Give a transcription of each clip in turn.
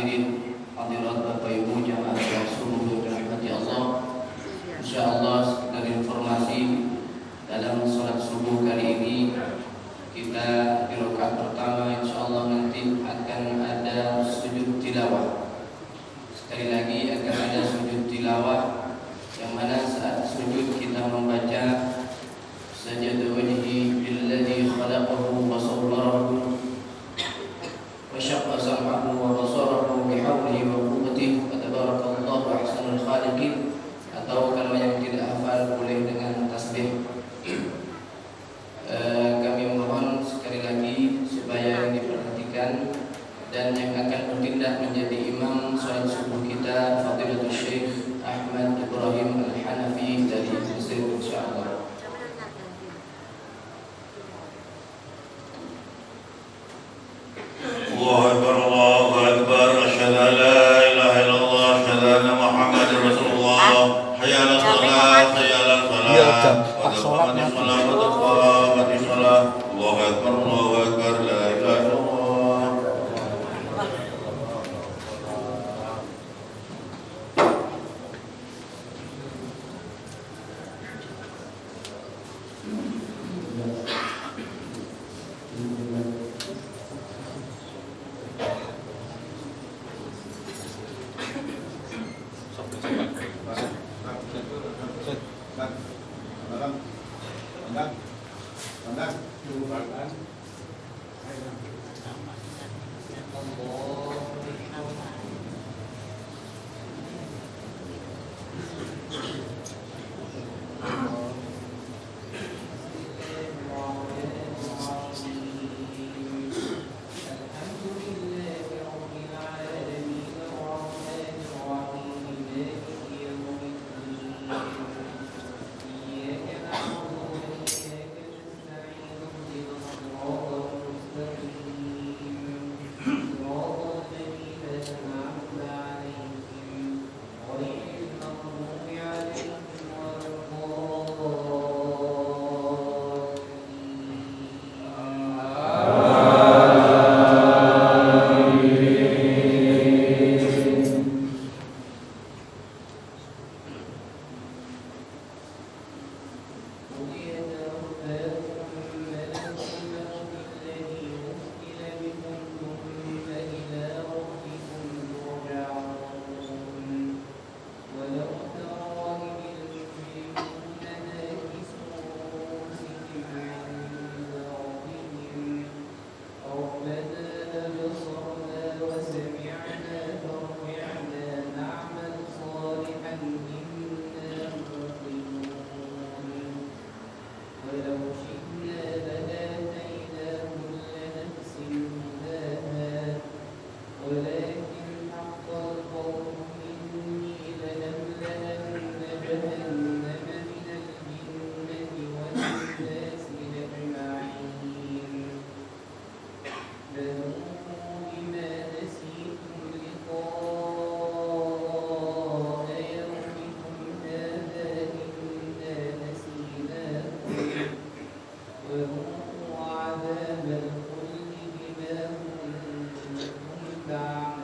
hadirin hadirat Bapak Ibu jamaah yang sungguh dirahmati Allah. Insyaallah dari informasi dalam sholat subuh kali ini kita di rakaat pertama insyaallah nanti akan ada sujud tilawah. Sekali lagi akan ada sujud tilawah yang mana saat sujud kita membaca sajada wajhi lilladzi khalaqahu wa sawwarahu wa syaqqa sam'ahu wa basarahu bihawlihi wa quwwatihi wa tabarakallahu ahsanul khaliqin, atau kalau yang tidak hafal boleh dengan tasbih. Kami mohon sekali lagi supaya diperhatikan, dan yang akan bertindak menjadi imam sholat subuh kita Fadilatul Syekh Ahmad Ibrahim Al-Hanafi dari Mesir insyaallah. Allahu Akbar, Allahu Akbar, asyhadu an la ilaha illallah, asyhadu anna Muhammadar Rasulullah, hayya 'alas shalah, hayya 'alal falah, qad qamatis shalah, qad qamatis shalah, Allahu Akbar, Allahu Akbar, la ilaha illallah. وذوقوا عذاب الخلد بما كنتم تعملون.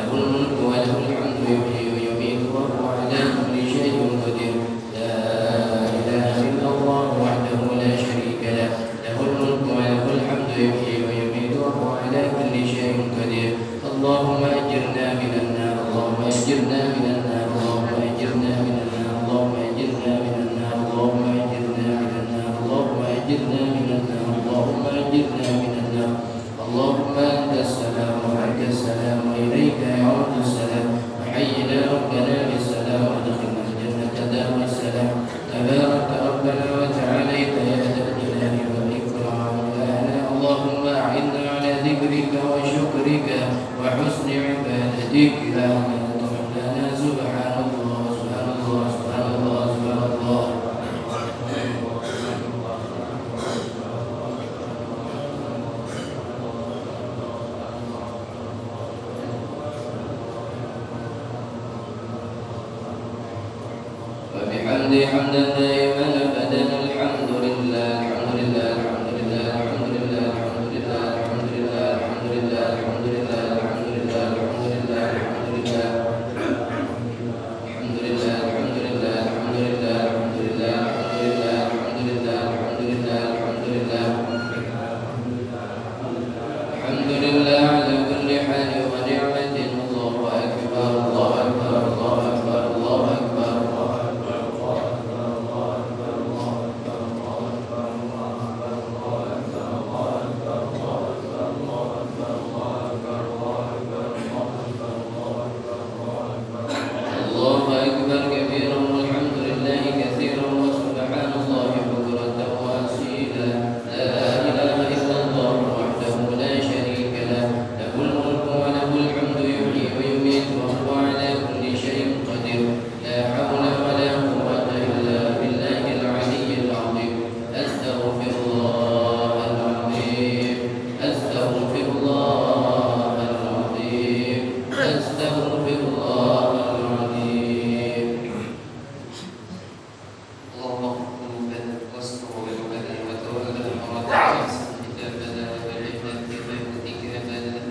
له الملك وله الحمد يحيي ويميت وهو على كل شيء قدير لا إله إلا الله وحده لا شريك له له الملك وله الحمد يحيي ويميت وهو على كل شيء قدير اللهم أجرنا من النار اللهم أجرنا من النار اللهم أجرنا من النار اللهم أجرنا من النار اللهم أجرنا من النار اللهم أجرنا من النار اللهم أجرنا من النار اللهم أنت السلام وأنت السلام وإليك يعود السلام وحينا ربنا بالسلام وادخلنا الجنة دار السلام تبارك ربنا وتعاليت يا ذا الجلال والإكرام اللهم أعنا على ذكرك وشكرك وحسن عبادتك لا لنا سبحان الله سبحان الله سبحان الله سبحان الله وبحمده حمدا دائما أبدا الحمد لله الحمد لله الحمد لله الحمد لله الحمد لله الحمد لله الحمد لله الحمد لله الحمد لله الحمد لله الحمد لله الحمد لله الحمد لله الحمد لله الحمد لله الحمد لله الحمد لله الحمد لله الحمد لله على كل حال ونعمة الله أكبر الله أكبر الله أكبر الله أكبر الله أكبر كبيرا والحمد لله كثيرا وسبحان الله بكرة وأصيلا لا إله إلا الله وحده لا شريك له له الملك وله الحمد يحيي ويميت وهو على كل شيء قدير لا حول ولا قوة إلا بالله العلي العظيم أستغفر الله العظيم أستغفر الله العظيم أستغفر الله العظيم اللهم اغفر لنا واستر عيوبنا وتولى امرنا واحسن كتابنا وبلغنا بكفايتك اماننا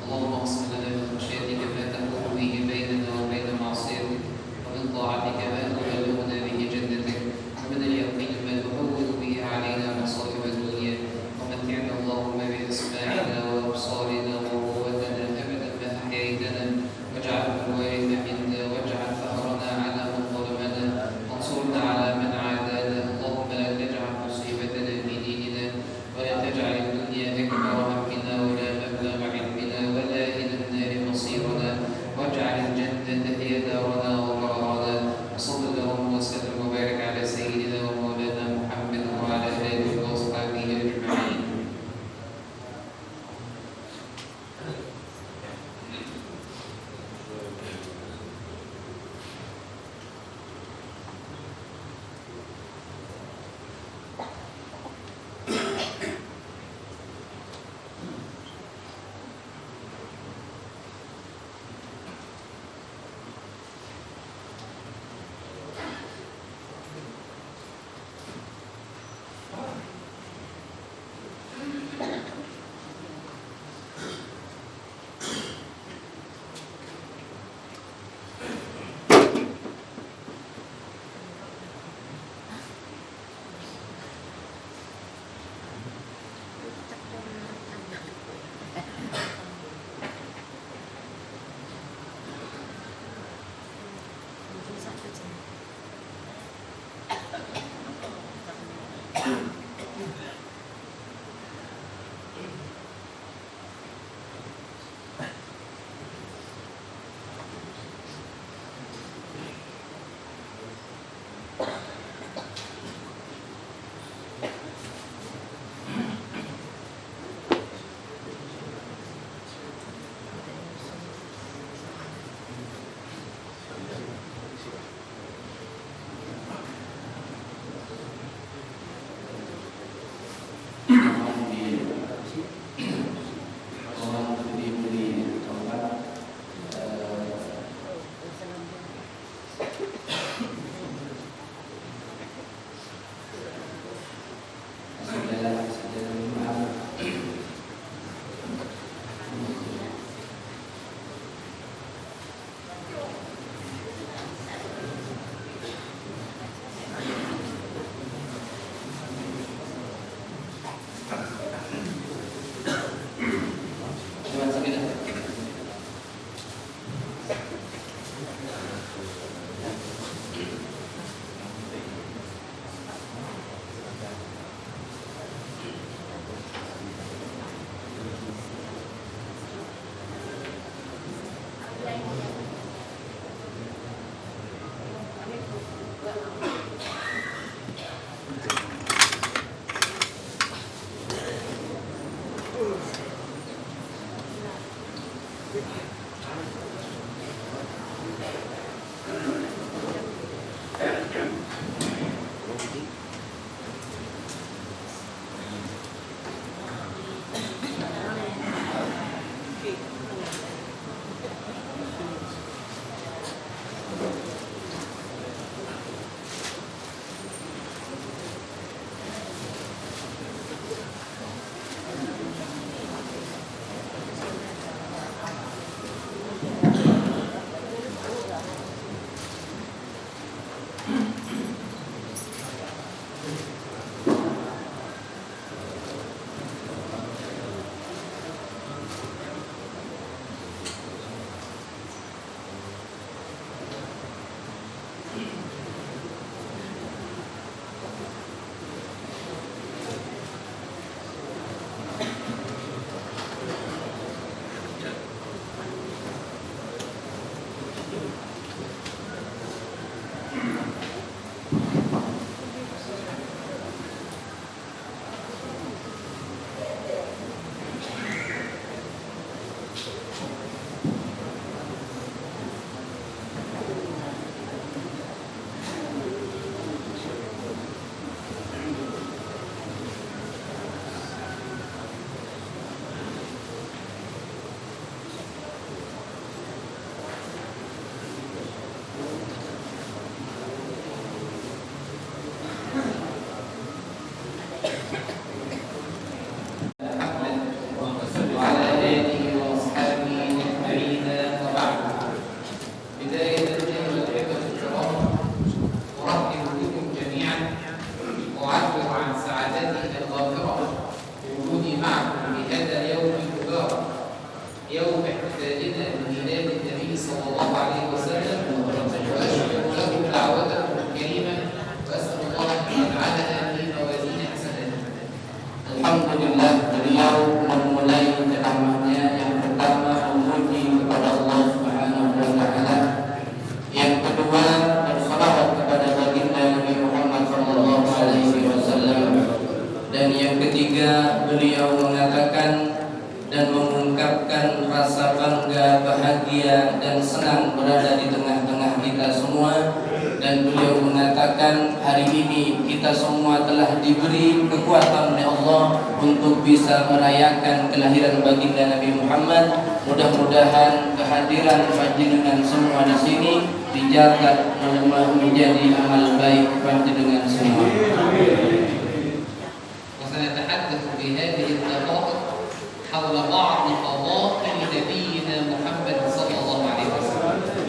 اللهم اقسم لنا من خشيتك ما تحول به بيننا وبين معصيتك ومن طاعتك ما تبلغنا به جنتك ومن اليقين ما تهون به علينا مصائب الدنيا ومتعنا اللهم باسماعنا وابصارنا وقوتنا ابدا ما احييتنا واجعله الوارث منا واجعل ثارنا على من ظلمنا وانصرنا على من عادانا اللهم لا تجعل مصيبتنا في ديننا ولا تجعل الدنيا اكبر همنا ولا مبلغ علمنا ولا الى النار مصيرنا واجعل الجنه هي دارنا وقرارنا وصل اللهم وسلم وبارك على سيدنا ومولانا محمد وعلى اله واصحابه اجمعين.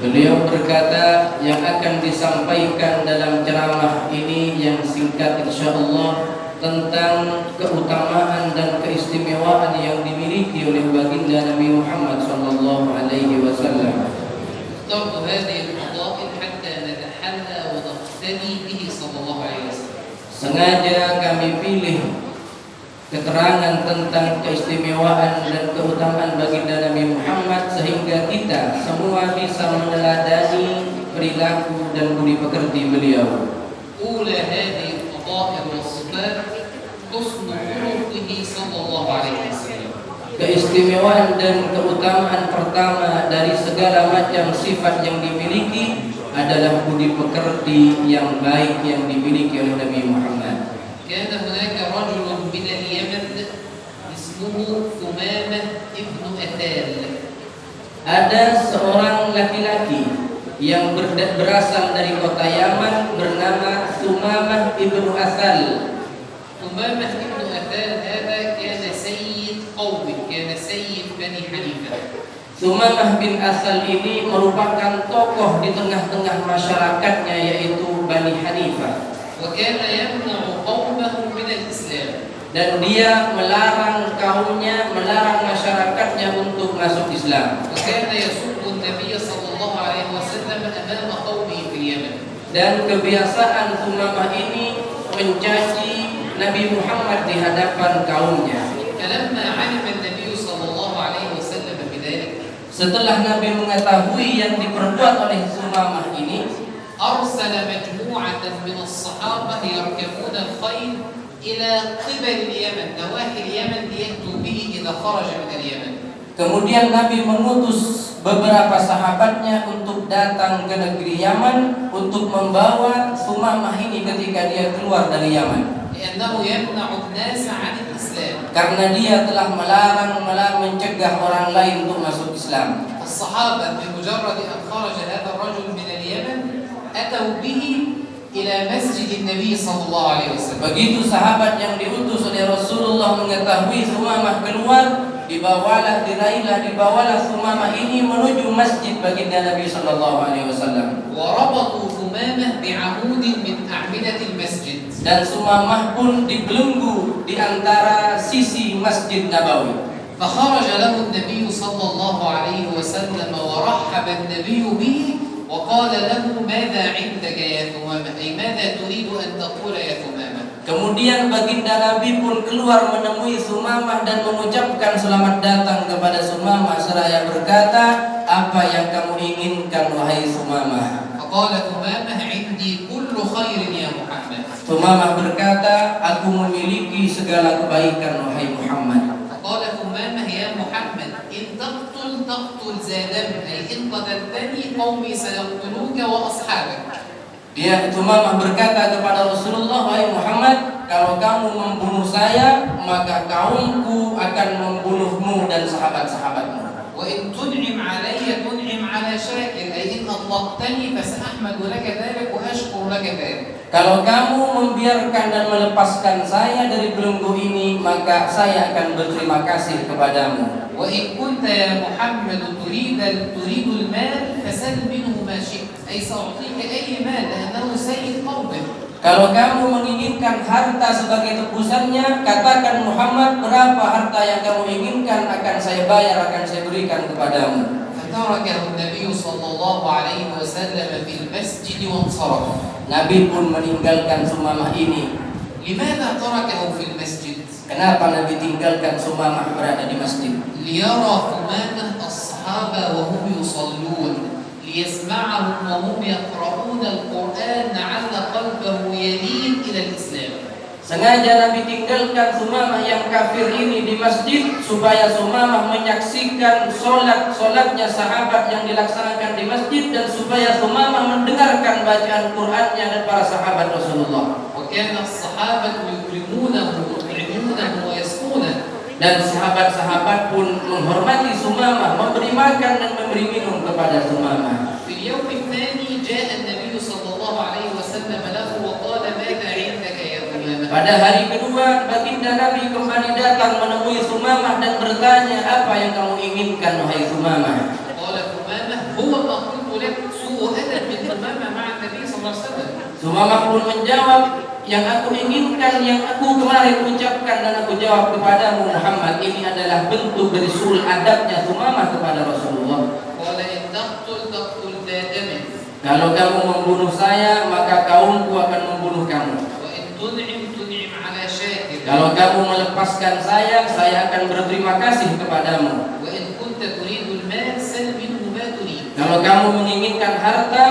Beliau berkata, yang akan disampaikan dalam ceramah ini yang singkat insyaallah tentang keutamaan dan keistimewaan yang dimiliki oleh baginda Nabi Muhammad sallallahu alaihi wasallam. اخترت هذه الفضائل حتى نتحلى ونقتدي به صلى الله عليه وسلم. Sengaja kami pilih keterangan tentang keistimewaan dan keutamaan baginda Nabi Muhammad sehingga kita semua bisa meneladani perilaku dan budi pekerti beliau. أولى هذه الفضائل والصفات حسن خلقه صلى الله عليه وسلم. Keistimewaan dan keutamaan pertama dari segala macam sifat yang dimiliki adalah budi pekerti yang baik yang dimiliki oleh Nabi Muhammad. كان هناك رجل من اليمن اسمه ثمامة ابن أثال. Ada seorang laki-laki yang berasal dari kota Yaman bernama Thumamah ibnu Athal. ثمامة ابن أثال هذا كان سيد قوم، كان سيد بني حنيفة. Thumamah bin Athal ini merupakan tokoh di tengah-tengah masyarakatnya yaitu Bani Hanifah. وكان يمنع قومه من الإسلام. Dan dia melarang kaumnya, melarang masyarakatnya untuk masuk Islam. وكان يسب النبي صلى الله أمام قومه في اليمن. Dan kebiasaan Sumamah ini mencaci Nabi Muhammad di hadapan kaumnya. فلما علم النبي صلى الله عليه وسلم بذلك Setelah Nabi mengetahui yang diperbuat oleh Sumamah ini, أرسل مجموعة من الصحابة يركبون الخيل إلى قبل اليمن، نواحي اليمن ليأتوا به إذا خرج من اليمن. kemudian Nabi mengutus beberapa sahabatnya untuk datang ke negeri Yaman untuk membawa Sumamah ini ketika dia keluar dari Yaman. لأنه يمنع الناس عن الإسلام. Karena dia telah mencegah orang lain untuk masuk Islam. الصحابة بمجرد أن خرج هذا الرجل من اليمن أتوا به إلى مسجد النبي صلى الله عليه وسلم. Begitu sahabat yang diutus oleh Rasulullah mengetahui Sumamah keluar, dibawalah Sumamah ini menuju masjid baginda Nabi sallallahu alaihi wasallam. وربطوا ثمامة بعمود من أعمدة المسجد. Dan Sumamah pun dibelenggu di antara sisi Masjid Nabawi. فخرج له النبي صلى الله عليه وسلم ورحب النبي به وقال له ماذا عندك يا ثمامة، أي ماذا تريد أن تقول يا ثمامة. Kemudian baginda Nabi pun keluar menemui Sumamah dan mengucapkan selamat datang kepada Sumamah seraya berkata, apa yang kamu inginkan wahai Sumamah? فقال ثمامة عندي كل خير يا محمد. Sumamah berkata, aku memiliki segala kebaikan wahai Muhammad. فقال ثمامة يا محمد إن تقتل زادم، أي إن قتلتني قومي سيقتلوك وأصحابك. Dia Sumamah berkata kepada Rasulullah, wahai Muhammad, kalau kamu membunuh saya, maka kaumku akan membunuhmu dan sahabat-sahabatmu. وإن تنعم علي تنعم على شاكر، أي إن أطلقتني فسأحمد لك ذلك وأشكر لك ذلك. Kalau kamu membiarkan dan melepaskan saya dari belenggu ini, maka saya akan berterima kasih kepadamu. وإن كنت يا محمد تريد المال فسل منه ما شئت، أي سأعطيك أي مال لأنه سيد قومك. Kalau kamu menginginkan harta sebagai tebusannya, katakan Muhammad, berapa harta yang kamu inginkan akan saya bayar, akan saya berikan kepadamu. فتركه النبي صلى الله عليه وسلم في المسجد وانصرف. Nabi pun meninggalkan Sumamah ini. لماذا تركه في المسجد؟ Kenapa Nabi tinggalkan Sumamah berada di masjid? ليرى ثمامة الصحابة وهم يصلون، ليسمعهم وهم يقرؤون القرآن لعل قلبه يلين إلى الإسلام. Sengaja Nabi tinggalkan Sumamah yang kafir ini di masjid supaya Sumamah menyaksikan solatnya sahabat yang dilaksanakan di masjid dan supaya Sumamah mendengarkan bacaan Qur'annya dan para sahabat Rasulullah. وكان الصحابة يكرمونه ويسقونه. Dan sahabat-sahabat pun menghormati Sumamah, memberi makan dan memberi minum kepada Sumamah. في اليوم الثاني جاء النبي صلى الله عليه وسلم له وقال ماذا عندك يا ثمامة. Pada hari kedua, baginda Nabi kembali datang menemui Sumamah dan bertanya, apa yang kamu inginkan wahai Sumamah? قال ثمامة هو ما قلت لك، سوء أدب من ثمامة مع النبي صلى الله عليه وسلم. Sumamah pun menjawab, yang aku inginkan, yang aku kemarin ucapkan dan aku jawab kepadamu Muhammad, ini adalah bentuk dari suul adabnya Sumamah kepada Rasulullah. قال إن تقتل ذا دم. Kalau kamu membunuh saya, maka kaumku akan membunuh kamu. وإن تنعم على شاكر. Kalau kamu melepaskan saya akan berterima kasih kepadamu. وإن كنت تريد المال سل منه ما تريد. Kalau kamu menginginkan harta,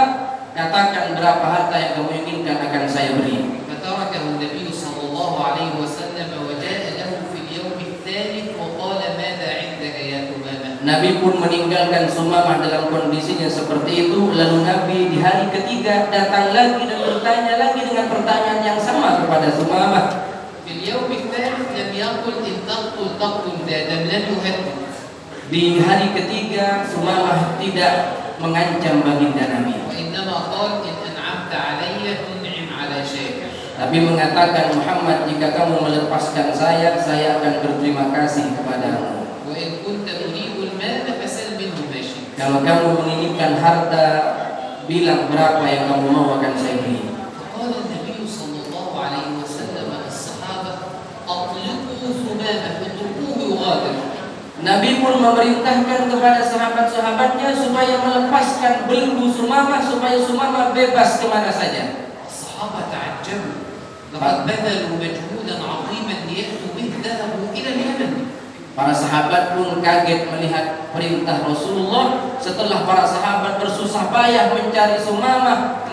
katakan berapa harta yang kamu inginkan akan saya beri. فتركه النبي صلى الله عليه وسلم وجاء له في اليوم الثالث وقال ماذا عندك يا ثمامة. Nabi pun meninggalkan Sumamah dalam kondisinya seperti itu. Lalu Nabi di hari ketiga datang lagi dan bertanya lagi dengan pertanyaan yang sama kepada Sumamah. في اليوم الثالث لم يقل إن تقتل ذا دم، لم يهدد. Di hari ketiga Sumamah tidak mengancam baginda Nabi, وإنما قال إن أنعمت علي تنعم على شاكر. tapi mengatakan, Muhammad, jika kamu melepaskan saya akan berterima kasih kepadamu. وإن كنت تريد المال فسل منه ما شئت. Kalau kamu menginginkan harta, bilang berapa yang kamu mau akan saya beri. فقال النبي صلى الله عليه وسلم للصحابة أطلقوا ثمامة اتركوه يغادر. Nabi pun memerintahkan kepada sahabat-sahabatnya supaya melepaskan belenggu Sumamah supaya Sumamah bebas kemana saja. الصحابة تعجبوا لقد بذلوا مجهودا عظيما ليأتوا به ذهبوا إلى اليمن. Para sahabat pun kaget melihat perintah Rasulullah setelah para sahabat bersusah payah mencari Sumamah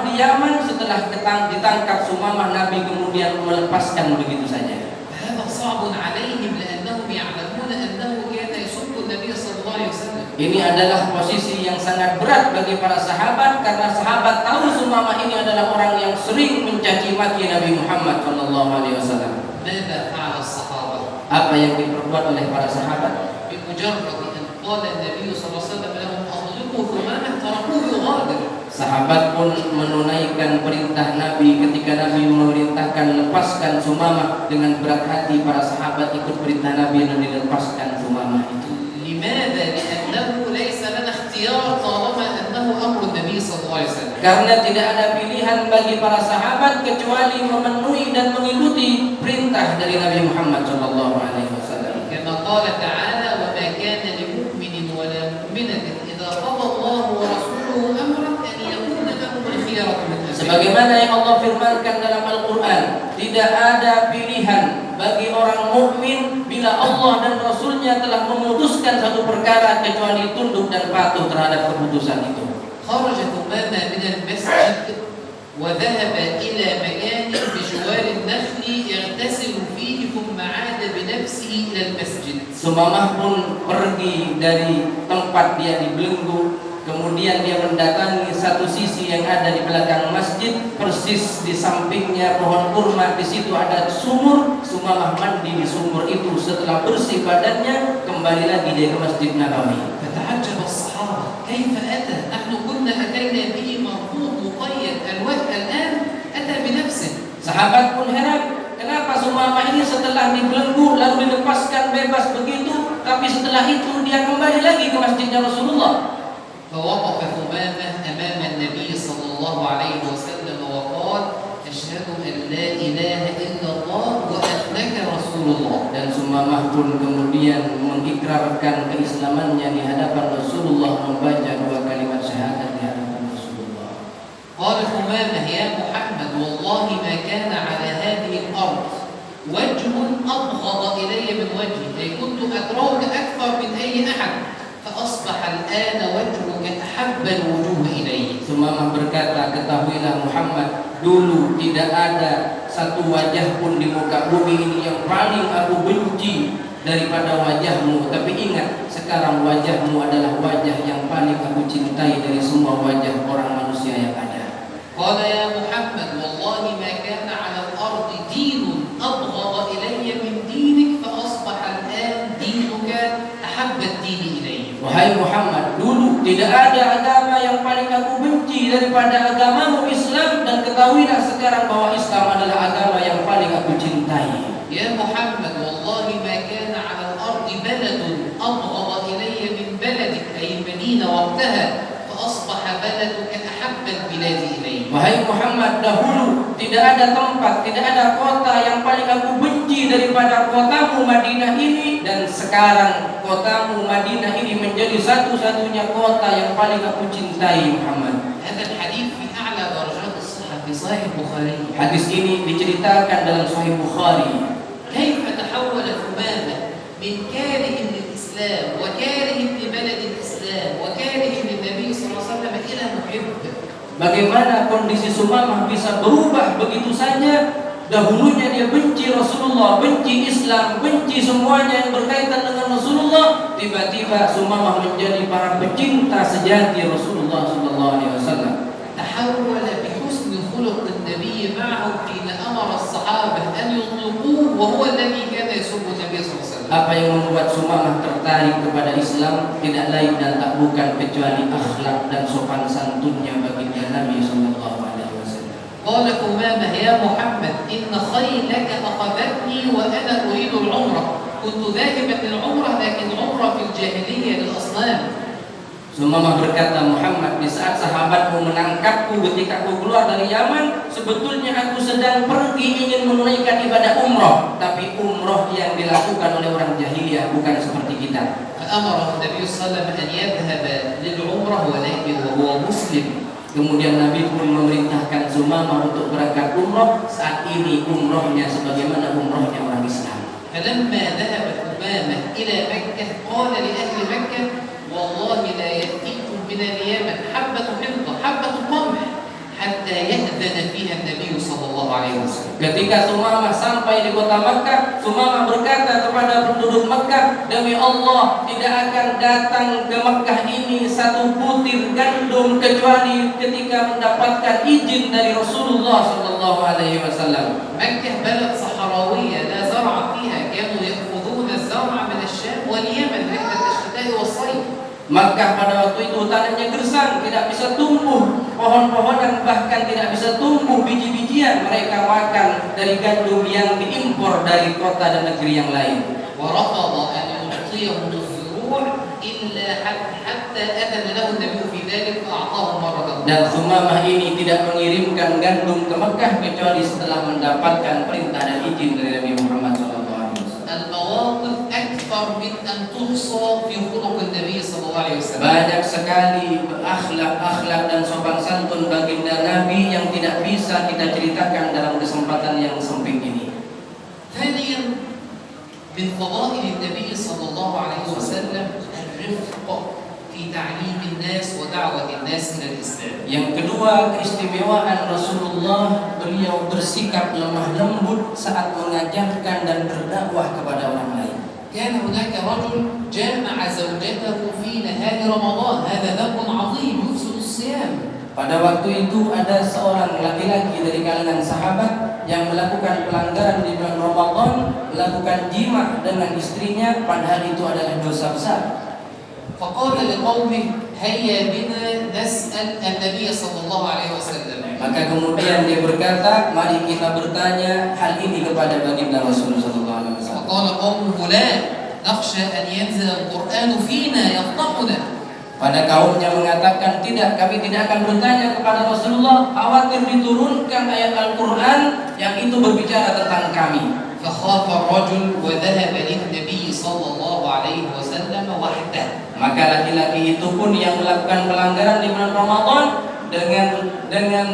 di Yaman. Setelah ditangkap Sumamah, Nabi kemudian melepaskan begitu saja. هذا صعب عليهم لأنهم يعلمون أنه كان يسب النبي صلى الله عليه وسلم. Ini adalah posisi yang sangat berat bagi para sahabat karena sahabat tahu Sumamah ini adalah orang yang sering mencaci maki Nabi Muhammad SAW. ماذا فعل الصحابة؟ Apa yang diperbuat oleh para sahabat? بمجرد أن قال النبي صلى الله عليه وسلم لهم أطلقوا ثمامة تركوه يغادر. Sahabat pun menunaikan perintah Nabi ketika Nabi memerintahkan lepaskan Sumamah. Dengan berat hati para sahabat ikut perintah Nabi dan dilepaskan Sumamah itu. لماذا؟ لأنه ليس لنا اختيار طالما أنه أمر النبي صلى الله عليه وسلم. Karena tidak ada pilihan bagi para sahabat kecuali memenuhi dan mengikuti perintah dari Nabi Muhammad SAW. كما قال تعالى وما كان لمؤمن ولا مؤمنة إذا قضى الله ورسوله أمرا أن يكون لهم الخيرة من أمرهم. Sebagaimana yang Allah firmankan dalam Al-Quran, tidak ada pilihan bagi orang mukmin bila Allah dan Rasulnya telah memutuskan satu perkara kecuali tunduk dan patuh terhadap keputusan itu. خرج ثمامة من المسجد وذهب إلى مكان بجوار النخل يغتسل فيه ثم عاد بنفسه إلى المسجد. Sumamah pun pergi dari tempat dia dibelenggu, kemudian dia mendatangi satu sisi yang ada di belakang masjid, persis di sampingnya pohon kurma. Di situ ada sumur. Sumamah mandi di sumur itu. Setelah bersih badannya, kembali lagi dia ke Masjid Nabawi. فتعجب الصحابة كيف أتى؟ نحن كنا أتينا به مربوط مقيد الآن أتى بنفسه. Sahabat pun heran, kenapa Sumamah ini setelah dibelenggu lalu dilepaskan bebas begitu, tapi setelah itu dia kembali lagi ke masjidnya Rasulullah. فوقف ثمامة أمام النبي صلى الله عليه وسلم وقال أشهد أن لا إله إلا الله وأنك رسول الله. Dan Sumamah pun kemudian mengikrarkan keislamannya di hadapan Rasulullah, membaca dua kalimat syahadat di hadapan Rasulullah. قال ثمامة يا محمد والله ما كان على هذه الأرض وجه أبغض إلي من وجهي أي كنت أكرهك أكثر من أي أحد فأصبح الآن وجهك أحب الوجوه إلي. Sumamah berkata, ketahuilah Muhammad, dulu tidak ada satu wajah pun di muka bumi ini yang paling aku benci daripada wajahmu. Tapi ingat, sekarang wajahmu adalah wajah yang paling aku cintai dari semua wajah orang manusia yang ada. قال يا محمد والله ما كان على الأرض دين أبغض إلي من دينك فأصبح الآن دينك أحب الدين إلي. Wahai Muhammad, dulu tidak ada agama yang paling aku benci daripada agamamu Islam, dan ketahuilah sekarang bahwa Islam adalah agama yang paling aku cintai. يا محمد والله ما كان على الأرض بلد أبغض إلي من بلدك أي المدينة وقتها فأصبح بلدك أحب البلاد إلي. Wahai Muhammad, dahulu tidak ada tempat, tidak ada kota yang paling aku benci daripada kotamu Madinah ini, dan sekarang kotamu Madinah ini menjadi satu-satunya kota yang paling aku cintai, Muhammad. هذا الحديث في أعلى درجات الصحة في صحيح البخاري. Hadis ini diceritakan dalam Sahih Bukhari. كيف تحول ثمامة من كاره للإسلام وكاره لبلد الإسلام وكاره للنبي صلى الله عليه وسلم إلى محب. Bagaimana kondisi Sumamah bisa berubah begitu saja? Dahulunya dia benci Rasulullah, benci Islam, benci semuanya yang berkaitan dengan Rasulullah. Tiba-tiba Sumamah menjadi para pecinta sejati Rasulullah SAW. تحول بحسن خلق النبي معه حين أمر الصحابة أن يطلقوه وهو الذي كان يسب النبي صلى الله عليه وسلم. Apa yang membuat Sumamah tertarik kepada Islam tidak lain dan tak bukan kecuali akhlak dan sopan santunnya baginda Nabi SAW. قال ثمامة يا محمد إن خيلك أخذتني وأنا أريد العمرة. كنت ذاهبا للعمرة لكن عمرة في الجاهلية للأصنام. Sumamah berkata, Muhammad, di saat sahabatmu menangkapku ketika aku keluar dari Yaman, sebetulnya aku sedang pergi ingin menunaikan ibadah umroh, tapi umroh yang dilakukan oleh orang jahiliyah, bukan seperti kita. فأمره النبي صلى الله عليه وسلم أن يذهب للعمرة ولكن وهو مسلم. Kemudian Nabi pun memerintahkan Sumamah untuk berangkat umroh, saat ini umrohnya sebagaimana umrohnya orang Islam. فلما ذهب أمامة إلى مكة قال لأهل مكة والله لا يأتيكم من اليمن حبة حنطة حبة قمح حتى يأذن فيها النبي صلى الله عليه وسلم. Ketika Sumamah sampai di kota Makkah, Sumamah berkata kepada penduduk Makkah, demi Allah tidak akan datang ke Makkah ini satu butir gandum kecuali ketika mendapatkan izin dari Rasulullah sallallahu alaihi wasallam. مكة بلد صحراوية لا زرع فيها كانوا يأخذون الزرع من الشام واليمن رحلة الشتاء والصيف. Makkah pada waktu itu tanahnya gersang, tidak bisa tumbuh pohon-pohonan, bahkan tidak bisa tumbuh biji-bijian. Mereka makan dari gandum yang diimpor dari kota dan negeri yang lain. ورفض أن يعطيهم الزروع إلا حتى أذن له النبي في ذلك فأعطاه مرة أخرى. Dan Sumamah ini tidak mengirimkan gandum ke Mekah kecuali setelah mendapatkan perintah dan izin dari Nabi Muhammad SAW. المواقف أكثر من أن تحصى في خلق النبي صلى الله عليه وسلم. Banyak sekali akhlak dan sopan santun baginda Nabi yang tidak bisa kita ceritakan dalam kesempatan yang sempit ini. ثانيا من فضائل النبي صلى الله عليه وسلم الرفق في تعليم الناس ودعوة الناس إلى الإسلام. Yang kedua, keistimewaan Rasulullah, beliau bersikap lemah lembut saat mengajarkan dan berdakwah kepada orang lain. كان هناك رجل جامع زوجته في نهار رمضان هذا ذنب عظيم يفسد الصيام. Pada waktu itu ada seorang laki-laki dari kalangan sahabat yang melakukan pelanggaran di bulan Ramadan, melakukan jima dengan istrinya, padahal itu adalah dosa besar. فقال لقومه هيا بنا نسأل النبي صلى الله عليه وسلم. Maka kemudian dia berkata, mari kita bertanya hal ini kepada baginda Rasulullah SAW. فقال قومه لا نخشى أن ينزل القرآن فينا يفضحنا. Pada kaumnya mengatakan, tidak, kami tidak akan bertanya kepada Rasulullah, khawatir diturunkan ayat Al-Quran yang itu berbicara tentang kami. فخاف الرجل وذهب للنبي صلى الله عليه وسلم وحده. Maka laki-laki itu pun yang melakukan pelanggaran di bulan Ramadan dengan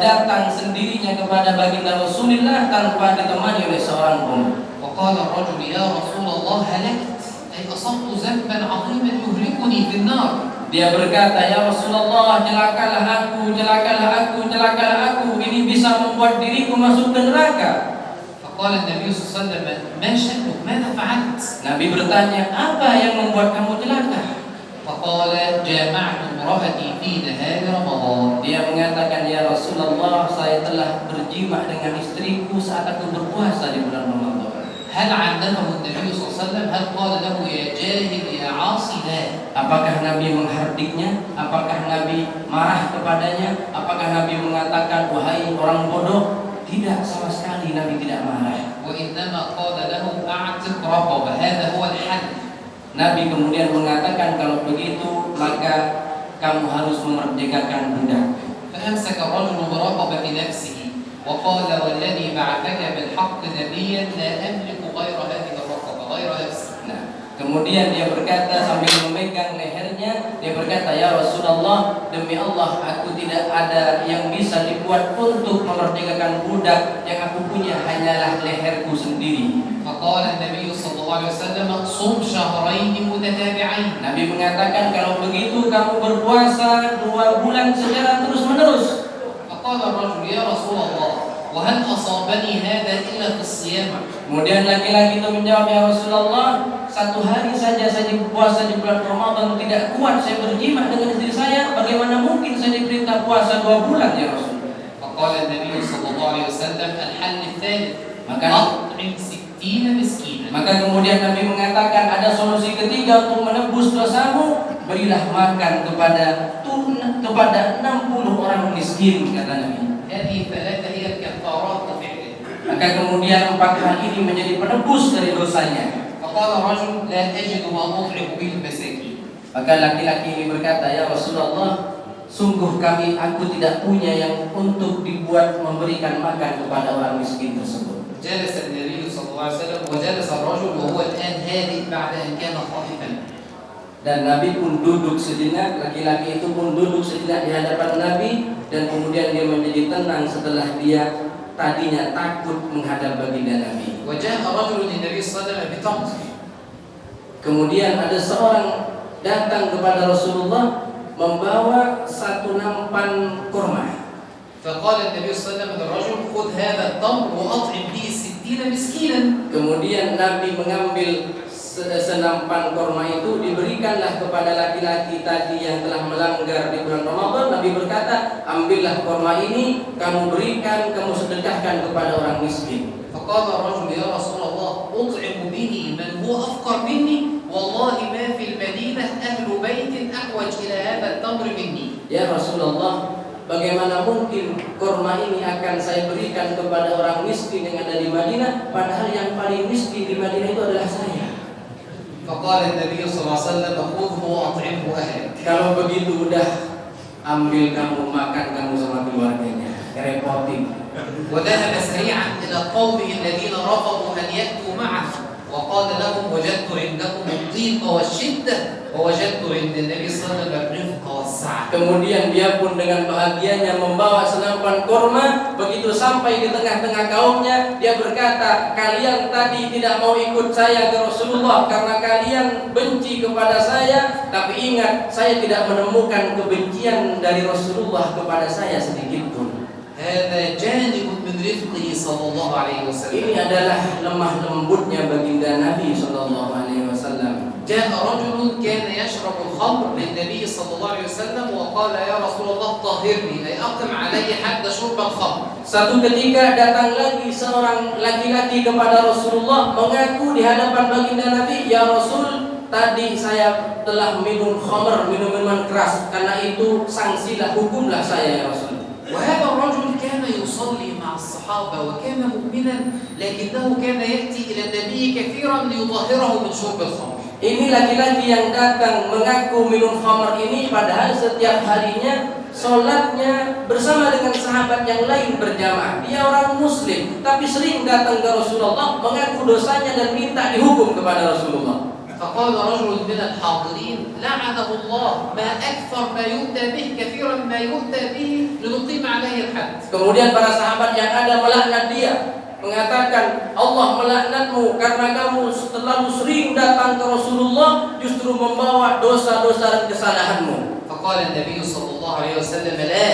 datang sendirinya kepada baginda Rasulullah tanpa ditemani oleh seorang pun. وقال الرجل يا رسول الله هلكت أي أصبت ذنبا عظيما يهلكني في النار. Dia berkata, ya Rasulullah, celakalah aku, celakalah aku, celakalah aku, ini bisa membuat diriku masuk ke neraka. فقال النبي صلى الله عليه وسلم ما شأنك ماذا فعلت؟ Nabi bertanya, apa yang membuat kamu celaka? فقال جامعت امرأتي في نهار رمضان. Dia mengatakan, ya Rasulullah, saya telah berjima dengan istriku saat aku berpuasa di bulan Ramadan. هل عنفه النبي صلى الله عليه وسلم؟ هل قال له يا جاهل يا عاصي؟ لا. Apakah Nabi menghardiknya? Apakah Nabi marah kepadanya? Apakah Nabi mengatakan, wahai orang bodoh? Tidak, sama sekali Nabi tidak marah. وإنما قال له أعتق رقبة هذا هو الحل. Nabi kemudian mengatakan, kalau begitu maka kamu harus memerdekakan budak. فأمسك الرجل برقبة نفسه وقال والذي بعثك بالحق نبيا لا أملك غير هذه الرقبة غير نفسي. Nah, kemudian dia berkata sambil memegang lehernya, dia berkata, ya Rasulullah, demi Allah aku tidak ada yang bisa dibuat untuk memerdekakan budak, yang aku punya hanyalah leherku sendiri. فقال النبي صلى الله عليه وسلم صم شهرين متتابعين. Nabi mengatakan, kalau begitu kamu berpuasa 2 bulan secara terus-menerus. فقال الرجل يا رسول الله وهل أصابني هذا إلا في الصيام؟ Kemudian laki-laki itu menjawab, ya Rasulullah, 1 hari saja saya puasa di bulan Ramadan tidak kuat, saya berjima dengan istri saya, bagaimana mungkin saya diperintah puasa 2 bulan ya Rasul? فقال النبي صلى الله عليه وسلم الحل الثالث Maka أطعم 60 مسكينا. Maka kemudian Nabi mengatakan ada solusi ketiga untuk menebus dosamu, berilah makan kepada 60 orang miskin, kata Nabi. هذه الثلاثة هي الكفارات فعلا. Maka kemudian 4 hal ini menjadi penebus dari dosanya. فقال الرجل لا أجد ما أطعم به المساكين. Maka laki-laki ini berkata, "Ya Rasulullah, sungguh aku tidak punya yang untuk dibuat memberikan makan kepada orang miskin tersebut." جلس النبي صلى الله عليه وسلم وجلس الرجل وهو الآن هادئ بعد أن كان خائفا. Dan Nabi pun duduk sejenak, laki-laki itu pun duduk sejenak di hadapan Nabi, dan kemudian dia menjadi tenang setelah dia tadinya takut menghadap baginda Nabi. وجاء رجل للنبي صلى الله عليه وسلم بتمر. Kemudian ada seorang datang kepada Rasulullah membawa satu nampan kurma. فقال النبي صلى الله عليه وسلم للرجل خذ هذا التمر وأطعم به 60 مسكينا. Kemudian Nabi mengambil senampan kurma itu, diberikanlah kepada laki-laki tadi yang telah melanggar di bulan Ramadan. Nabi berkata, "Ambillah kurma ini, kamu berikan, kamu sedekahkan kepada orang miskin." فقال الرجل يا رسول الله أطعم به من هو أفقر مني والله ما في المدينة أهل بيت أحوج إلى هذا التمر مني. Ya Rasulullah, bagaimana mungkin kurma ini akan saya berikan kepada orang miskin yang ada di Madinah, padahal yang paling miskin di Madinah itu adalah saya. فقال النبي صلى الله عليه وسلم خذه وأطعمه أهلك. Kalau begitu udah ambil kamu, makan kamu sama keluarganya, repotin. وذهب سريعا إلى قومه الذين رفضوا أن يأتوا معه وقال لهم وجدت عندكم الضيق والشدة ووجدت عند النبي صلى الله عليه وسلم الرفق والسعة. Kemudian dia pun dengan bahagianya membawa senampan kurma. Begitu sampai di tengah-tengah kaumnya, dia berkata, "Kalian tadi tidak mau ikut saya ke Rasulullah karena kalian benci kepada saya, tapi ingat, saya tidak menemukan kebencian dari Rasulullah kepada saya sedikit pun." هذا جانب من رفقه صلى الله عليه وسلم. Ini adalah lemah lembutnya baginda Nabi sallallahu alaihi wasallam. جاء رجل كان يشرب الخمر للنبي صلى الله عليه وسلم وقال يا رسول الله طهرني أي أقم علي حد شرب الخمر. Satu ketika datang lagi seorang laki-laki kepada Rasulullah mengaku di hadapan baginda Nabi, "Ya Rasul, tadi saya telah minum khamr, minuman keras, karena itu sanksilah, hukumlah saya ya Rasul." وهذا الرجل كان يصلي مع الصحابة وكان مؤمنا لكنه كان يأتي إلى النبي كثيرا ليطهره من شرب الخمر. Ini laki-laki yang datang mengaku minum khamr ini, padahal setiap harinya sholatnya bersama dengan sahabat yang lain berjamaah. Dia orang muslim, tapi sering datang ke Rasulullah mengaku dosanya dan minta dihukum kepada Rasulullah. فقال رجل من الحاضرين لعنه الله ما أكثر ما يؤتى به كثيرا ما يؤتى به لنقيم عليه الحد. Kemudian para sahabat yang ada melaknat dia, mengatakan, "Allah melaknatmu karena kamu terlalu sering datang ke Rasulullah, justru membawa dosa-dosa dan kesalahanmu." فقال النبي صلى الله عليه وسلم لا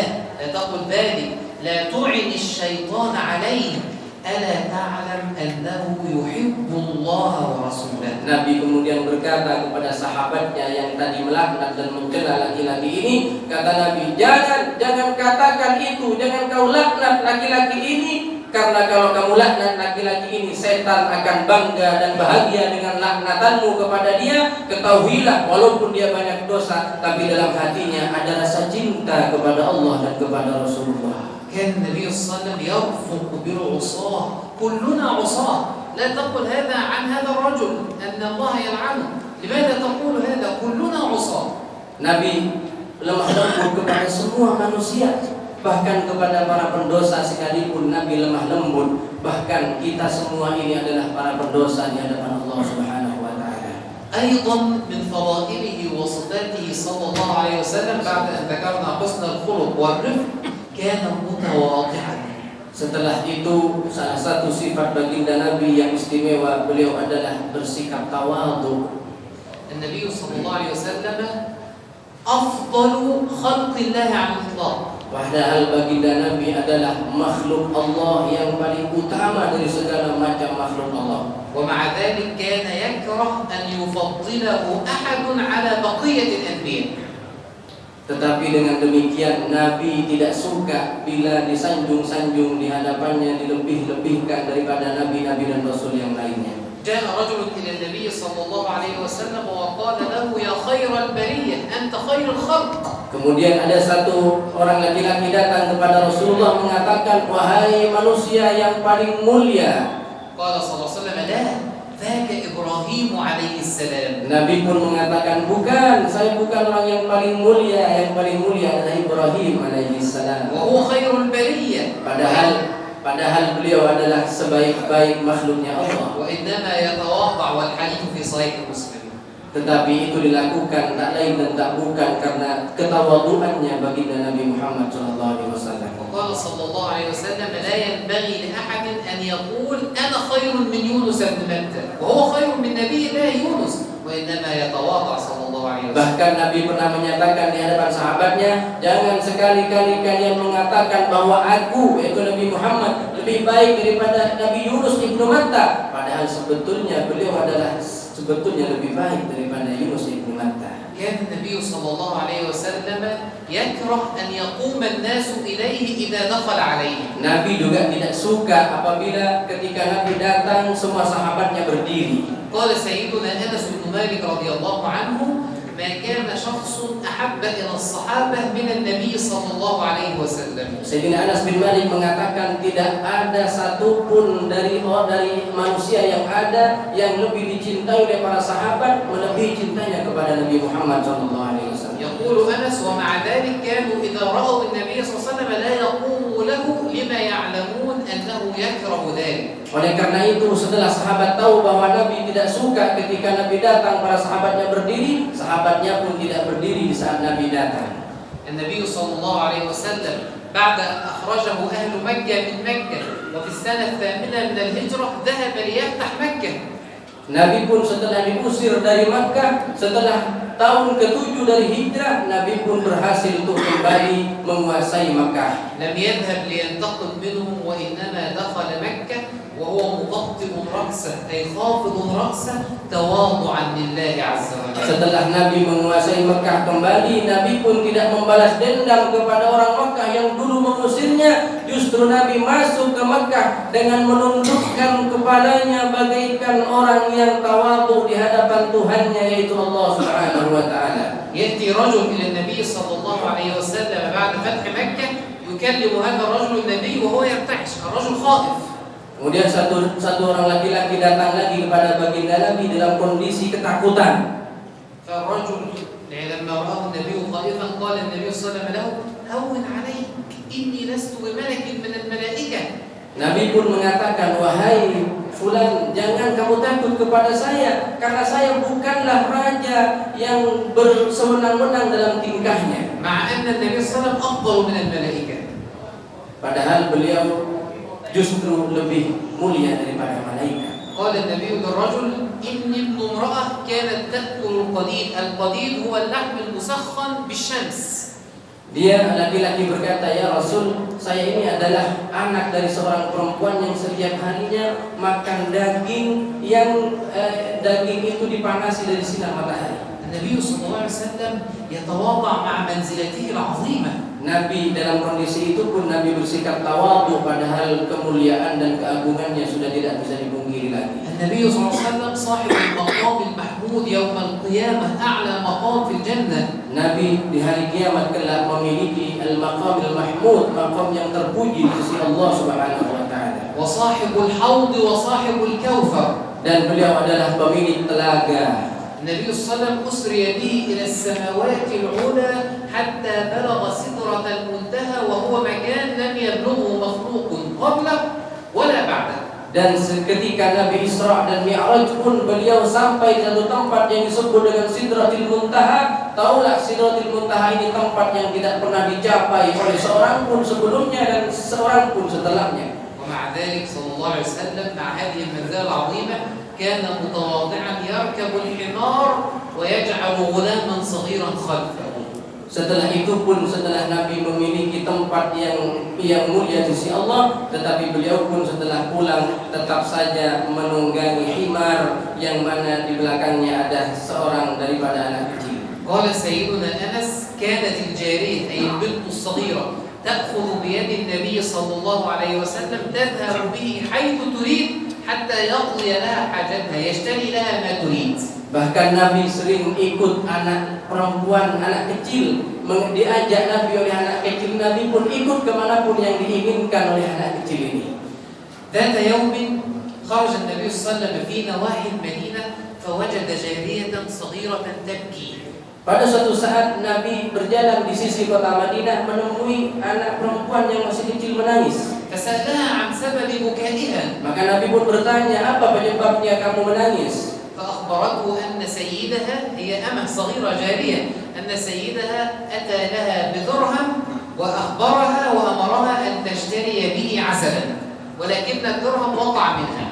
تقل ذلك لا تعن الشيطان عليه ألا تعلم أنه يحب الله ورسوله. Nabi kemudian berkata kepada sahabatnya yang tadi melaknat dan mencela laki-laki ini, kata Nabi, jangan katakan itu, jangan kau laknat laki-laki ini, karena kalau kamu laknat laki-laki ini, setan akan bangga dan bahagia dengan laknatanmu kepada dia. Ketahuilah, walaupun dia banyak dosa, tapi dalam hatinya ada rasa cinta kepada Allah dan kepada Rasulullah. كان النبي صلى الله عليه وسلم يرفق بالعصاة، كلنا عصاة، لا تقل هذا عن هذا الرجل أن الله يلعنه، لماذا تقول هذا؟ كلنا عصاة. Nabi lemah lembut kepada semua manusia, bahkan kepada para pendosa sekalipun Nabi lemah lembut. Bahkan kita semua ini adalah para pendosa di hadapan Allah Subhanahu wa taala. أيضا من فضائله وصفاته صلى الله عليه وسلم بعد أن ذكرنا حسن الخلق والرفق كان متواضعا. Setelah itu salah satu sifat baginda Nabi yang istimewa, beliau adalah bersikap tawadhu. Nabi sallallahu alaihi wasallam afdalu khalqillah 'ala al-itlaq. Padahal baginda Nabi adalah makhluk Allah yang paling utama dari segala macam makhluk Allah. ومع ذلك كان يكره أن يفضله أحد على بقية الأنبياء. Tetapi dengan demikian Nabi tidak suka bila disanjung-sanjung di hadapannya, dilebih-lebihkan daripada nabi-nabi dan rasul yang lainnya. جاء رجل إلى النبي صلى الله عليه وسلم وقال له يا خير البرية أنت خير الخلق. Kemudian ada satu orang laki-laki datang kepada Rasulullah mengatakan, wahai manusia yang paling mulia. قال صلى الله عليه وسلم لا ذاك إبراهيم عليه السلام. Nabi pun mengatakan, bukan, saya bukan orang yang paling mulia adalah Ibrahim alaihi salam. وهو خير البرية. Padahal beliau adalah sebaik-baik makhluknya Allah. وإنما يتواضع والحديث في صحيح مسلم. Tetapi itu dilakukan tak lain dan tak bukan karena ketawaduannya baginda Nabi Muhammad SAW. وقال صلى الله عليه وسلم لا ينبغي لأحد أن يقول أنا خير من يونس بن متى وهو خير من نبي الله يونس وإنما يتواضع صلى الله عليه وسلم. Bahkan Nabi pernah menyatakan di hadapan sahabatnya, jangan sekali-kali kalian mengatakan bahwa aku, yaitu Nabi Muhammad, lebih baik daripada Nabi Yunus ibnu Matta. Padahal sebetulnya beliau adalah lebih baik daripada Yunus ibnu Matta. كان النبي صلى الله عليه وسلم يكره أن يقوم الناس إليه إذا دخل عليه. Nabi juga tidak suka apabila ketika Nabi datang semua sahabatnya berdiri. قال سيدنا أنس بن مالك رضي الله عنه ما كان شخص أحب إلى الصحابة من النبي صلى الله عليه وسلم. Sayyidina Anas bin Malik mengatakan tidak ada satupun dari manusia yang ada yang lebih dicintai oleh para sahabat melebihi cintanya kepada Nabi Muhammad SAW. يقول أنس ومع ذلك كانوا إذا رأوا النبي صلى الله عليه وسلم لا يقوموا له لما يعلمون أنه يكره ذلك. Oleh karena itu setelah sahabat tahu bahwa Nabi tidak suka ketika Nabi datang para sahabatnya berdiri, sahabatnya pun tidak berdiri di saat Nabi datang. النبي صلى الله عليه وسلم بعد أن أخرجه أهل مكة من مكة وفي السنة الثامنة من الهجرة ذهب ليفتح مكة. Nabi pun setelah diusir dari Makkah, setelah tahun ke-7 dari hijrah, Nabi pun berhasil untuk kembali menguasai Makkah. لم يذهب لينتقم منهم وإنما دخل مكة وهو مغطي رأسه أي خافض رأسه تواضعا لله عز وجل. Setelah Nabi menguasai Makkah kembali, Nabi pun tidak membalas dendam kepada orang Makkah yang dulu mengusirnya. Justru Nabi masuk ke Makkah dengan menundukkan kepalanya bagaikan orang yang tawadhu di hadapan Tuhannya, yaitu Allah Subhanahu wa taala. يأتي رجل إلى النبي صلى الله عليه وسلم بعد فتح مكة يكلم هذا الرجل النبي وهو يرتعش، الرجل خائف. Kemudian satu orang laki-laki datang lagi kepada baginda Nabi dalam kondisi ketakutan. فالرجل لما رآه النبي خائفا قال النبي صلى الله عليه وسلم له هون عليك إني لست بملك من الملائكة. Nabi pun mengatakan, wahai fulan, jangan kamu takut kepada saya, karena saya bukanlah raja yang bersewenang-wenang dalam tingkahnya. مع أن النبي صلى الله عليه وسلم أفضل من الملائكة. Padahal beliau justru lebih mulia daripada malaikat. قال النبي للرجل إني ابن امرأة كانت تأكل القديد، القديد هو اللحم المسخن بالشمس. Dia laki-laki berkata, ya Rasul, saya ini adalah anak dari seorang perempuan yang setiap harinya makan daging yang daging itu dipanasi dari sinar matahari. Nabi sallallahu alaihi wasallam yatawadha ma'a manzilatihi al-'azimah. Nabi dalam kondisi itu pun Nabi bersikap tawadhu, padahal kemuliaan dan keagungannya sudah tidak bisa dipungkiri lagi. Nabi sallallahu alaihi wasallam sahibul maqam al-mahmud yaum al-qiyamah, a'la maqam fil jannah. Nabi di hari kiamat kelak memiliki al-maqam al-mahmud, maqam yang terpuji di sisi Allah Subhanahu wa taala. Wa sahibul haud wa sahibul kawthar, dan beliau adalah pemilik telaga. النبي صلى الله عليه وسلم أسري به إلى السماوات العلى حتى بلغ سدرة المنتهى وهو مكان لم يبلغه مخلوق قبله ولا بعده. Dan ketika Nabi Isra dan Mi'raj pun beliau sampai di satu tempat yang disebut dengan Sidratil Muntaha. Taulah Sidratil Muntaha ini tempat yang tidak pernah dicapai oleh seorang pun sebelumnya dan seorang pun setelahnya. ومع ذلك صلى الله عليه وسلم مع هذه المنزلة العظيمة كان متواضعا يركب الحمار ويجعل غلاما صغيرا خلفه. Setelah itu pun, setelah Nabi memiliki tempat yang mulia di sisi Allah, tetapi beliau pun setelah pulang tetap saja menunggangi himar yang mana di belakangnya ada seorang daripada anak kecil. قال سيدنا أنس كانت الجارية أي البنت الصغيرة تأخذ بيد النبي صلى الله عليه وسلم تذهب به حيث تريد حتى يقضي لها حاجتها يشتري لها ما تريد. Bahkan Nabi sering ikut anak perempuan, anak kecil, diajak Nabi oleh anak kecil, Nabi pun ikut kemanapun yang diinginkan oleh anak kecil ini. ذات يوم خرج النبي صلى الله عليه وسلم في نواحي المدينة فوجد جارية صغيرة تبكي. Pada suatu saat Nabi berjalan di sisi kota Madinah menemui anak perempuan yang masih kecil menangis. فسألها عن سبب بكائها. Maka Nabi pun bertanya, apa penyebabnya kamu menangis? فأخبرته أن سيدها هي أمة صغيرة جارية أن سيدها أتى لها بدرهم وأخبرها وأمرها أن تشتري به عسلا ولكن الدرهم وقع منها.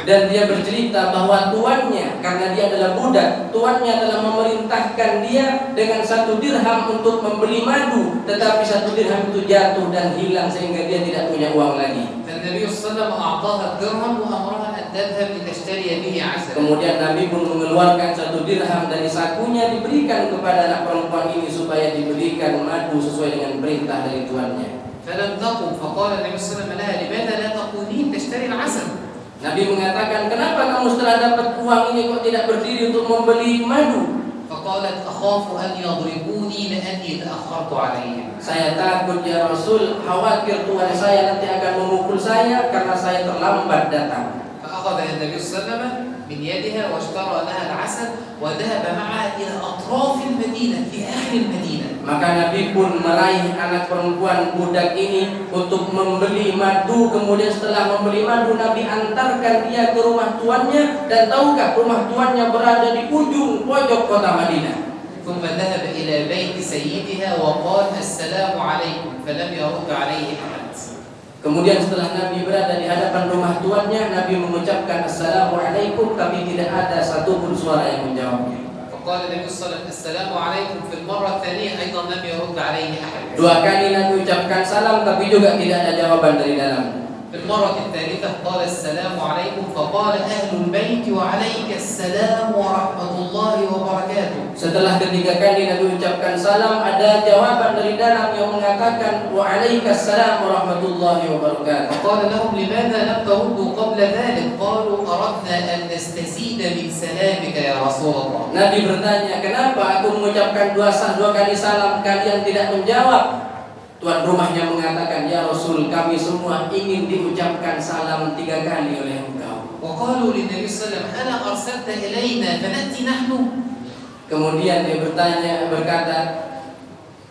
Dan dia bercerita bahwa tuannya, karena dia adalah budak, tuannya telah memerintahkan dia dengan 1 dirham untuk membeli madu, tetapi 1 dirham itu jatuh dan hilang sehingga dia tidak punya uang lagi. فالنبي صلى الله عليه وسلم أعطاها الدرهم وأمرها أن تذهب لتشتري به عسلا. Kemudian Nabi pun mengeluarkan 1 dirham dari sakunya, diberikan kepada anak perempuan ini supaya diberikan madu sesuai dengan perintah dari tuannya. فلم تقم فقال النبي صلى الله عليه وسلم لها لماذا لا تقومين تشتري العسل. Nabi mengatakan, kenapa kamu setelah dapat uang ini kok tidak berdiri untuk membeli madu? فقالت أخاف أن يضربوني لأني تأخرت عليهم. Saya takut ya Rasul, khawatir tuan saya nanti akan memukul saya karena saya terlambat datang. فأخذ النبي صلى الله عليه وسلم من يدها واشترى لها العسل وذهب معها إلى أطراف المدينة في آخر المدينة. Maka Nabi pun meraih anak perempuan budak ini untuk membeli madu. Kemudian setelah membeli madu, Nabi antarkan dia ke rumah tuannya. Dan tahukah rumah tuannya berada di ujung pojok kota Madinah. ثم ذهب إلى بيت سيدها وقال السلام عليكم فلم يرد عليه أحد. Kemudian setelah Nabi berada di hadapan rumah tuannya, Nabi mengucapkan Assalamualaikum, tapi tidak ada satupun suara yang menjawabnya. فقال النبي صلى الله عليه وسلم السلام عليكم في المرة الثانية أيضا لم يرد عليه أحد. 2 kali Nabi ucapkan salam, tapi juga tidak ada jawaban dari dalam. في المرة الثالثة قال السلام عليكم فقال أهل البيت وعليك السلام ورحمة الله وبركاته. Setelah 3 kali Nabi ucapkan salam, ada jawaban dari dalam yang mengatakan Waalaikumsalam warahmatullahi wabarakatuh. فقال لهم لماذا لم تردوا قبل ذلك؟ قالوا أردنا أن نستزيد من سلامك يا رسول الله. Nabi bertanya, kenapa aku mengucapkan 2 kali salam kalian tidak menjawab? Tuan rumahnya mengatakan, ya Rasul, kami semua ingin diucapkan salam 3 kali oleh engkau. وقالوا للنبي صلى الله عليه وسلم ألا أرسلت إلينا فنأتي نحن. Kemudian dia berkata,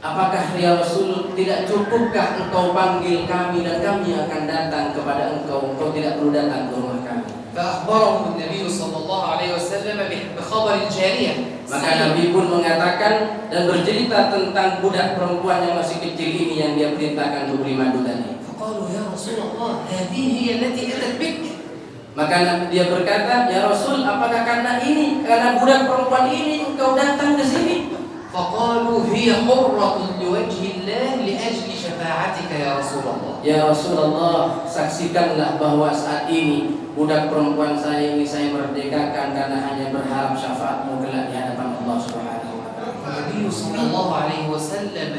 apakah ya Rasul tidak cukupkah engkau panggil kami dan kami akan datang kepada engkau? Engkau tidak perlu datang ke rumah kami. فأخبرهم النبي صلى الله عليه وسلم بخبر الجارية. Maka Nabi pun mengatakan dan bercerita tentang budak perempuan yang masih kecil ini yang dia perintahkan untuk beri madu tadi. فقالوا يا رسول الله هذه هي التي أتت بك. Maka dia berkata, ya Rasul, apakah karena budak perempuan ini engkau datang ke sini? فقالوا هي حرة لوجه الله لأجل شفاعتك يا رسول الله. Ya Rasulullah, saksikanlah bahwa saat ini budak perempuan saya ini saya merdekakan karena hanya berharap syafaatmu kelak di hadapan Allah Subhanahu wa taala. النبي صلى الله عليه وسلم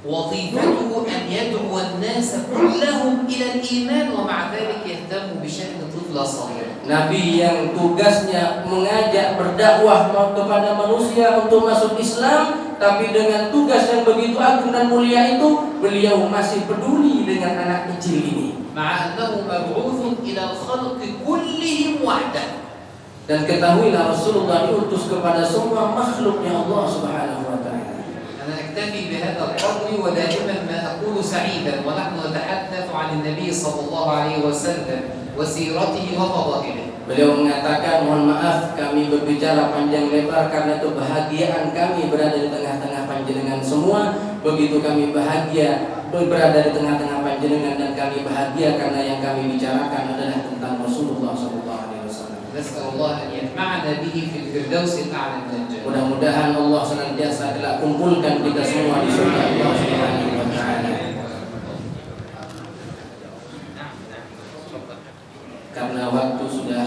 وظيفته أن يدعو الناس كلهم إلى الإيمان ومع ذلك يهتم بشأن طفلة صغيرة. Nabi yang tugasnya mengajak berdakwah kepada manusia untuk masuk Islam, tapi dengan tugas yang begitu agung dan mulia itu, beliau masih peduli dengan anak kecil ini. مع أنه مبعوث إلى الخلق كلهم وحده. Dan ketahuilah Rasulullah diutus kepada semua makhluknya Allah Subhanahu wa taala. أنا أكتفي بهذا القدر ودائما ما أقول سعيدا ونحن نتحدث عن النبي صلى الله عليه وسلم وسيرته وفضائله. Beliau mengatakan, mohon maaf kami berbicara panjang lebar karena kebahagiaan kami berada di tengah-tengah panjenengan semua. Begitu kami bahagia berada di tengah-tengah panjenengan dan kami bahagia karena yang kami bicarakan adalah tentang Rasulullah SAW. نسأل الله أن يجمعنا به في الفردوس الأعلى من الجنة. Mudah-mudahan Allah senantiasa telah kumpulkan kita semua di surga Allah Subhanahu wa taala. Karena waktu sudah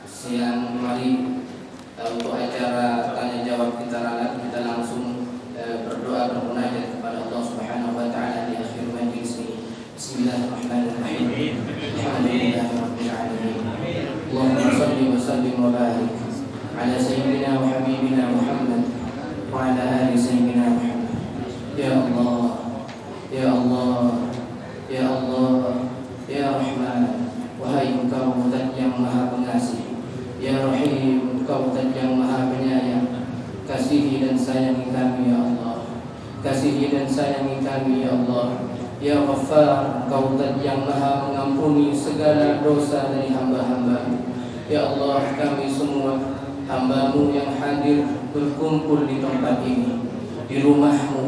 siang, mari untuk acara tanya jawab kita langsung berdoa bermunajat kepada Allah Subhanahu wa taala di akhir majlis ini. Bismillahirrahmanirrahim. Alhamdulillahirabbil alamin. Allahumma shalli wa sallim wa barik ala sayyidina wa habibina Muhammad wa ala ali sayyidina Muhammad. Ya Allah, ya Allah, ya Allah, ya Rahman. Wahai Engkau mengasihi dan sayangi kami ya Allah. Ya Ghaffar, Engkau Zat yang maha mengampuni segala dosa dari hamba-hamba-Mu. Ya Allah, kami semua hamba-Mu yang hadir berkumpul di tempat ini, di rumah-Mu,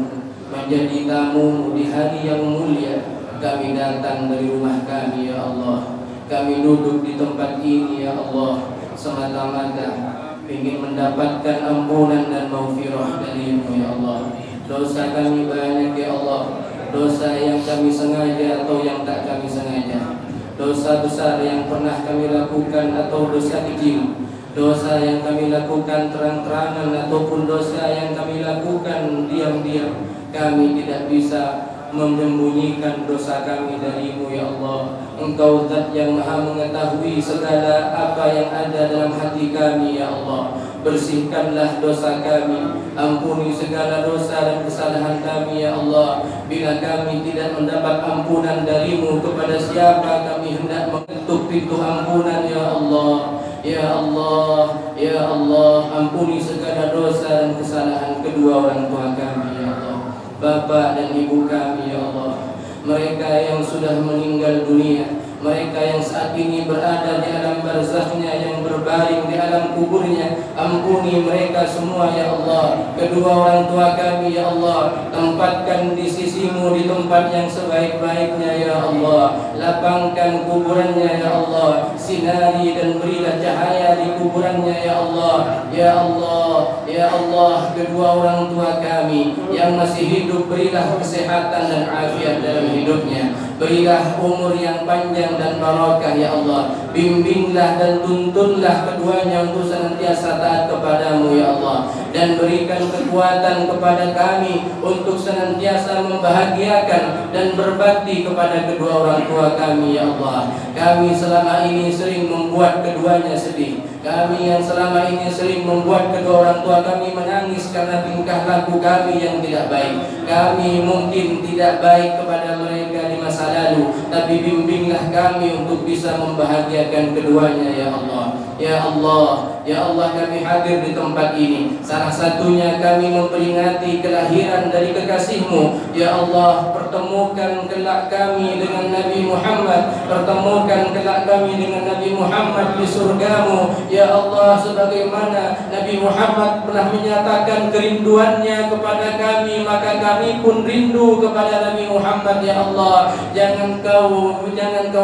menjadi tamu di hari yang mulia. Kami datang dari rumah kami ya Allah. Kami duduk di tempat ini ya Allah semata-mata ingin mendapatkan ampunan dan maghfirah dari-Mu ya Allah. Dosa kami banyak ya Allah. Dosa yang kami sengaja atau yang tak kami sengaja, dosa besar yang pernah kami lakukan atau dosa kecil, dosa yang kami lakukan terang-terangan ataupun dosa yang kami lakukan diam-diam. Kami tidak bisa menyembunyikan dosa kami dari-Mu ya Allah. Engkau Zat yang maha mengetahui segala apa yang ada dalam hati kami ya Allah. Bersihkanlah dosa kami, ampuni segala dosa dan kesalahan kami ya Allah. Bila kami tidak mendapat ampunan dari-Mu, kepada siapa kami hendak mengetuk pintu ampunan ya Allah. Ya Allah, ya Allah, ampuni segala dosa dan kesalahan kedua orang tua kami ya Allah, bapa dan ibu kami ya Allah. Mereka yang sudah meninggal dunia, mereka yang saat ini berada di alam barzakhnya, yang berbaring di alam kuburnya, ampuni mereka semua ya Allah. Kedua orang tua kami ya Allah, tempatkan di sisi-Mu di tempat yang sebaik-baiknya ya Allah. Lapangkan kuburannya ya Allah, sinari dan berilah cahaya di kuburannya ya Allah. Ya Allah, ya Allah, kedua orang tua kami yang masih hidup, berilah kesehatan dan afiat dalam hidupnya. Berilah umur yang panjang dan barakah ya Allah. Bimbinglah dan tuntunlah keduanya untuk senantiasa taat kepadamu ya Allah. Dan berikan kekuatan kepada kami untuk senantiasa membahagiakan dan berbakti kepada kedua orang tua kami ya Allah. Kami selama ini sering membuat keduanya sedih. Kami yang selama ini sering membuat kedua orang tua kami menangis karena tingkah laku kami yang tidak baik. Kami mungkin tidak baik kepada mereka di masa lalu, tapi bimbinglah kami untuk bisa membahagiakan keduanya ya Allah. Ya Allah, ya Allah, kami hadir di tempat ini. Salah satunya kami memperingati kelahiran dari kekasih-Mu. Ya Allah, pertemukan kelak kami dengan Nabi Muhammad. Pertemukan kelak kami dengan Nabi Muhammad di surga-Mu. Ya Allah, sebagaimana Nabi Muhammad pernah menyatakan kerinduannya kepada kami, maka kami pun rindu kepada Nabi Muhammad ya Allah. Jangan kau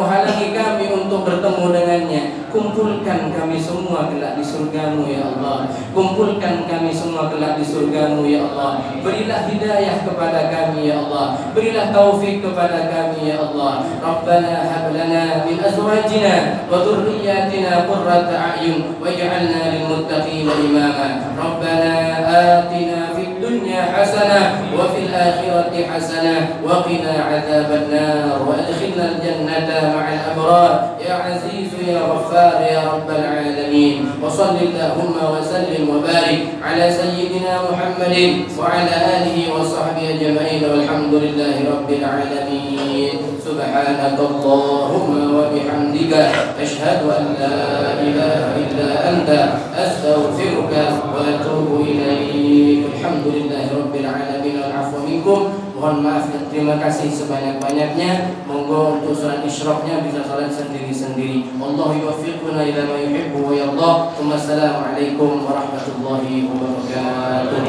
halangi kami untuk bertemu dengannya. Kumpulkan kami semua kelak di surga-Mu ya Allah. Kumpulkan kami semua kelak di surga-Mu ya Allah. Berilah hidayah kepada kami ya Allah. Berilah taufik kepada kami ya Allah. Rabbana hab lana min azwajina wa dhurriyyatina qurrata a'yun waj'alna lil muttaqina imama. Rabbana atina fid dunya hasanah wa fil akhirati hasanah wa qina 'adzaban nar wa adkhilna al jannata ma'al abrar ya aziz ya ghaffar ya rabbal alamin. Wa sallallahu wa sallim wa barik ala sayyidina Muhammadin wa ala alihi wa sahbihi ajma'in walhamdulillahi rabbil alamin. Subhanakallahumma wa bihamdika asyhadu an la ilaha illa anta astaghfiruka wa atubu ilaik. Alhamdulillahi rabbil alamin wal 'afwu minkum. Mohon maaf dan terima kasih sebanyak-banyaknya. Monggo untuk salat isyraqnya bisa salat sendiri-sendiri. Wallahu yuwaffiquna ila ma yuhibbu wa yarda. Wassalamualaikum warahmatullahi wabarakatuh.